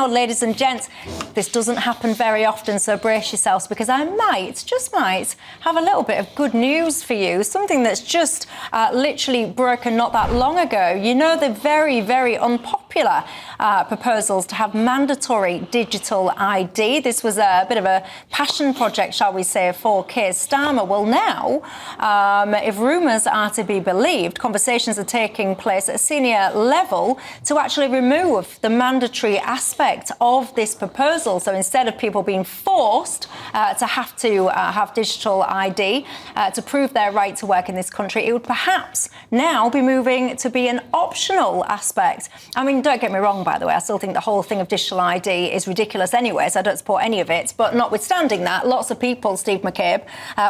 Now, ladies and gents, this doesn't happen very often, so brace yourselves, because I just might, have a little bit of good news for you, something that's just literally broken not that long ago. You know, the very, very unpopular proposals to have mandatory digital ID. This was a bit of a passion project, shall we say, for Keir Starmer. Well, now, if rumours are to be believed, conversations are taking place at a senior level to actually remove the mandatory aspect of this proposal. So instead of people being forced to have digital ID to prove their right to work in this country, it would perhaps now be moving to be an optional aspect. I mean, don't get me wrong, by the way, I still think the whole thing of digital ID is ridiculous anyway, so I don't support any of it. But notwithstanding that, lots of people, Steve McCabe,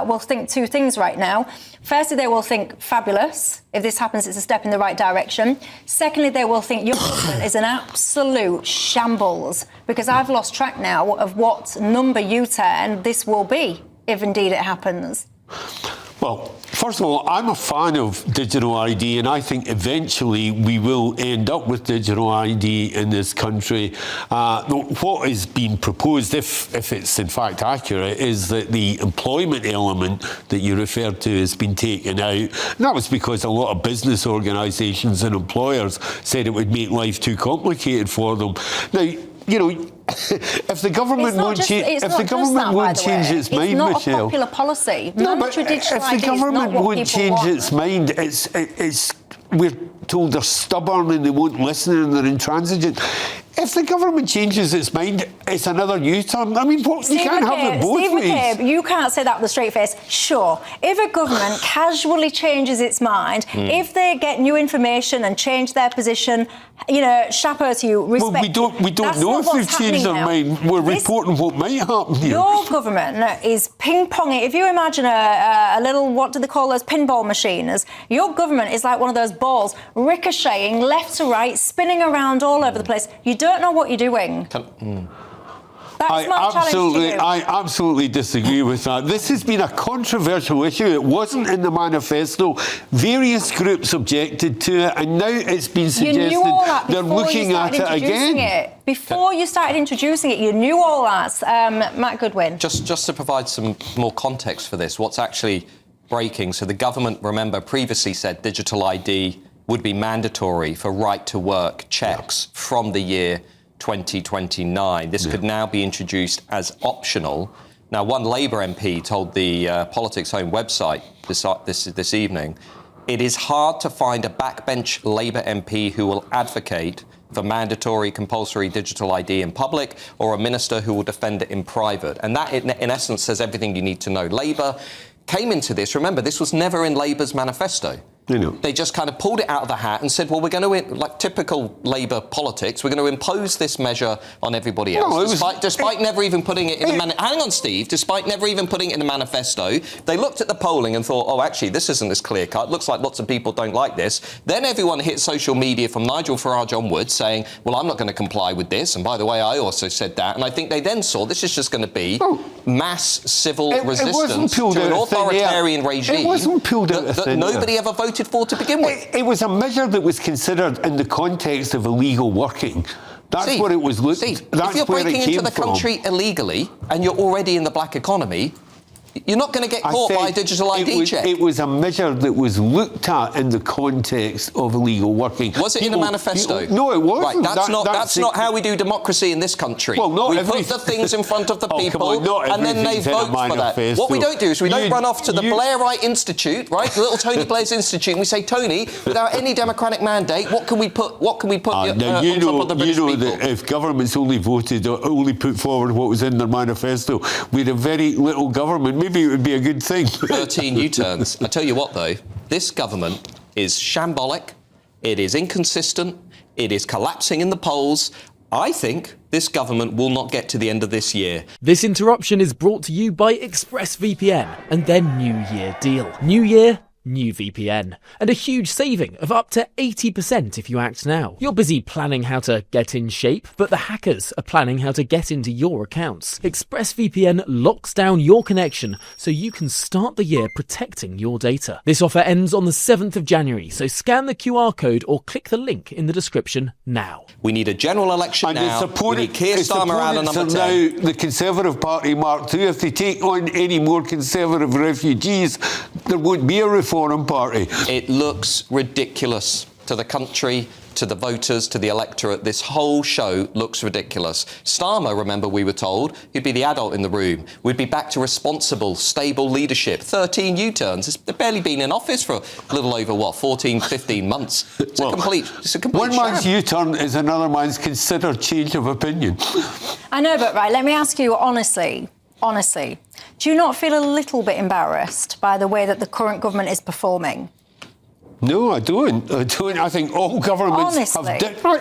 will think two things right now. Firstly, they will think fabulous. If this happens, it's a step in the right direction. Secondly, they will think your government is an absolute shambles, because I've lost track now of what number U-turn this will be, if indeed it happens. Well, first of all, I'm a fan of digital ID, and I think eventually we will end up with digital ID in this country. What is being proposed, if it's in fact accurate, is that the employment element that you referred to has been taken out. And that was because a lot of business organisations and employers said it would make life too complicated for them. Now, you know, if the government won't change its mind, it's not Michelle, a popular policy. No, but if the government won't change its mind, we're told they're stubborn and they won't listen and they're intransigent. If the government changes its mind, it's another U-turn. I mean, you can't have it both ways. McCabe, you can't say that with a straight face. Sure, if a government casually changes its mind, if they get new information and change their position, you know, chapeau to you, respect. Well, we don't know if they've changed their mind. We're reporting what might happen here. Your government is ping-ponging. If you imagine a little, what do they call those, pinball machines? Your government is like one of those balls, ricocheting left to right, spinning around all over the place. You don't know what you're doing. That's my challenge to you. I absolutely disagree with that. This has been a controversial issue. It wasn't in the manifesto. Various groups objected to it, and now it's been suggested they're looking at it again. Before you started introducing it, you knew all that. Matt Goodwin. Just to provide some more context for this, what's actually breaking. So the government, remember, previously said digital ID would be mandatory for right-to-work checks from the year 2029. This could now be introduced as optional. Now, one Labour MP told the Politics Home website this evening, it is hard to find a backbench Labour MP who will advocate for mandatory compulsory digital ID in public, or a minister who will defend it in private. And that, in essence, says everything you need to know. Labour came into this, remember, this was never in Labour's manifesto. They just kind of pulled it out of the hat and said, well, we're going to, like typical Labour politics, we're going to impose this measure on everybody else. Despite never even putting it in the manifesto. Hang on, Steve. Despite never even putting it in the manifesto, they looked at the polling and thought, oh, actually, this isn't as clear-cut. Looks like lots of people don't like this. Then everyone hit social media from Nigel Farage onwards saying, well, I'm not going to comply with this. And by the way, I also said that. And I think they then saw this is just going to be mass civil resistance to an authoritarian regime it wasn't pulled out of that nobody ever voted for to begin with. It was a measure that was considered in the context of illegal working. That's what it was looked at. If you're breaking into the country illegally and you're already in the black economy, you're not going to get caught by a digital ID check. It was a measure that was looked at in the context of illegal working. Was it in a manifesto? No, it wasn't. Right, that's not how we do democracy in this country. Well, we put the things in front of the people, and then they vote for that. Manifesto. What we don't do is we don't run off to the Blairite Institute, right, the little Tony Blair's Institute, and we say, Tony, without any democratic mandate, what can we put on top of the British people? That if governments only put forward what was in their manifesto, we'd have very little government. Maybe it would be a good thing. 13 U-turns. I tell you what, though, this government is shambolic, it is inconsistent, it is collapsing in the polls. I think this government will not get to the end of this year. This interruption is brought to you by ExpressVPN and their New Year deal. New Year, new VPN. And a huge saving of up to 80% if you act now. You're busy planning how to get in shape, but the hackers are planning how to get into your accounts. ExpressVPN locks down your connection so you can start the year protecting your data. This offer ends on the 7th of January, so scan the QR code or click the link in the description now. We need a general election now. We need Keir Starmer out on number 10. Now the Conservative Party, Mark, too. If they take on any more Conservative refugees, there won't be a Reform Party. It looks ridiculous to the country, to the voters, to the electorate. This whole show looks ridiculous. Starmer, remember, we were told, he'd be the adult in the room. We'd be back to responsible, stable leadership. 13 U-turns. They've barely been in office for a little over, 14, 15 months. It's a complete one sham. man's U-turn is another man's considered change of opinion. I know, but right, let me ask you honestly, do you not feel a little bit embarrassed by the way that the current government is performing? No, I don't. I think all governments have...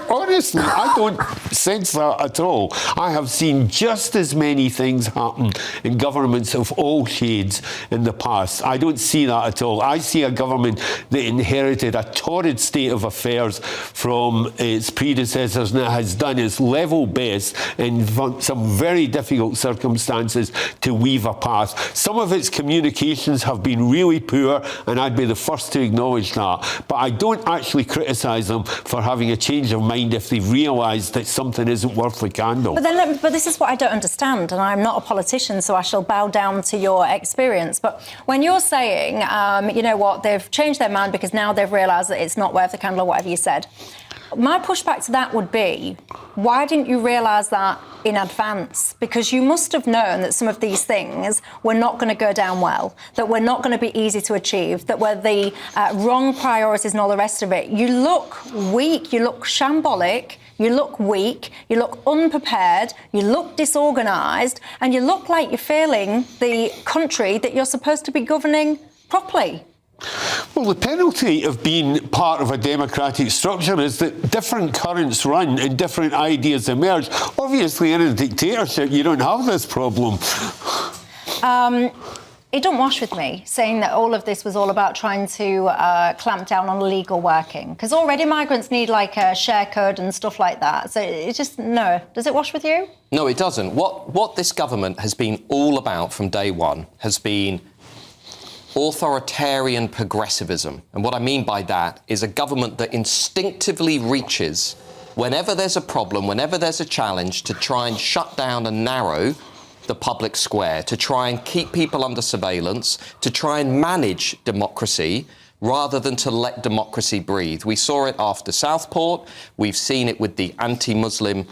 Honestly, I don't sense that at all. I have seen just as many things happen in governments of all shades in the past. I don't see that at all. I see a government that inherited a torrid state of affairs from its predecessors and has done its level best in some very difficult circumstances to weave a path. Some of its communications have been really poor, and I'd be the first to acknowledge that. But I don't actually criticise them for having a change of mind if they've realised that something isn't worth the candle. But this is what I don't understand, and I'm not a politician, so I shall bow down to your experience. But when you're saying, you know what, they've changed their mind because now they've realised that it's not worth the candle or whatever you said, my pushback to that would be, why didn't you realise that in advance? Because you must have known that some of these things were not going to go down well, that were not going to be easy to achieve, that were the wrong priorities and all the rest of it. You look weak, you look shambolic, you look weak, you look unprepared, you look disorganised, and you look like you're failing the country that you're supposed to be governing properly. Well, the penalty of being part of a democratic structure is that different currents run and different ideas emerge. Obviously, in a dictatorship, you don't have this problem. It don't wash with me saying that all of this was all about trying to clamp down on illegal working, because already migrants need like a share code and stuff like that. So it's just, no. Does it wash with you? No, it doesn't. What this government has been all about from day one has been authoritarian progressivism. And what I mean by that is a government that instinctively reaches, whenever there's a problem, whenever there's a challenge, to try and shut down and narrow the public square, to try and keep people under surveillance, to try and manage democracy rather than to let democracy breathe. We saw it after Southport. We've seen it with the anti-Muslim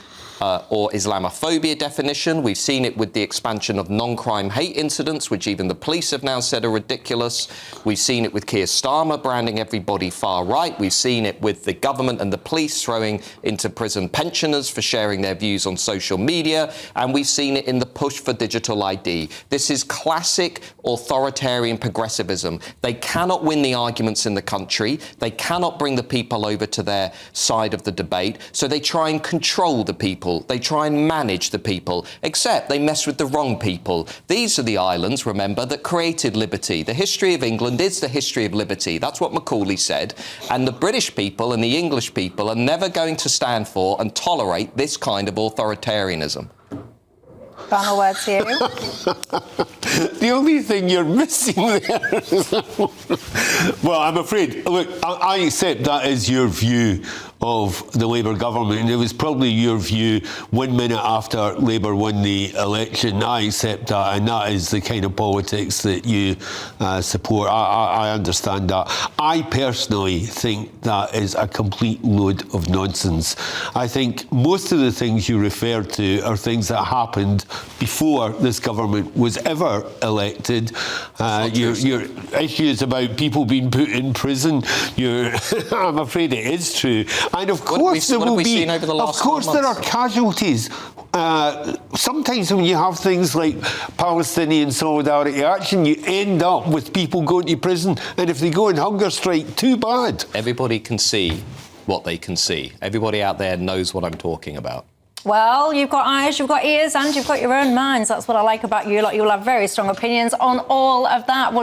or Islamophobia definition. We've seen it with the expansion of non-crime hate incidents, which even the police have now said are ridiculous. We've seen it with Keir Starmer branding everybody far right. We've seen it with the government and the police throwing into prison pensioners for sharing their views on social media. And we've seen it in the push for digital ID. This is classic authoritarian progressivism. They cannot win the arguments in the country. They cannot bring the people over to their side of the debate. So they try and control the people. They try and manage the people, except they mess with the wrong people. These are the islands, remember, that created liberty. The history of England is the history of liberty. That's what Macaulay said. And the British people and the English people are never going to stand for and tolerate this kind of authoritarianism. Final words to you. The only thing you're missing there is... Well, I'm afraid, look, I accept that is your view of the Labour government, and it was probably your view 1 minute after Labour won the election. I accept that, and that is the kind of politics that you support. I understand that. I personally think that is a complete load of nonsense. I think most of the things you referred to are things that happened before this government was ever elected. Your issues about people being put in prison, I'm afraid it is true. And of course there will be, of course there are casualties. Sometimes when you have things like Palestinian Solidarity Action, you end up with people going to prison, and if they go on hunger strike, too bad. Everybody can see what they can see. Everybody out there knows what I'm talking about. Well, you've got eyes, you've got ears, and you've got your own minds. That's what I like about you. You'll have very strong opinions on all of that.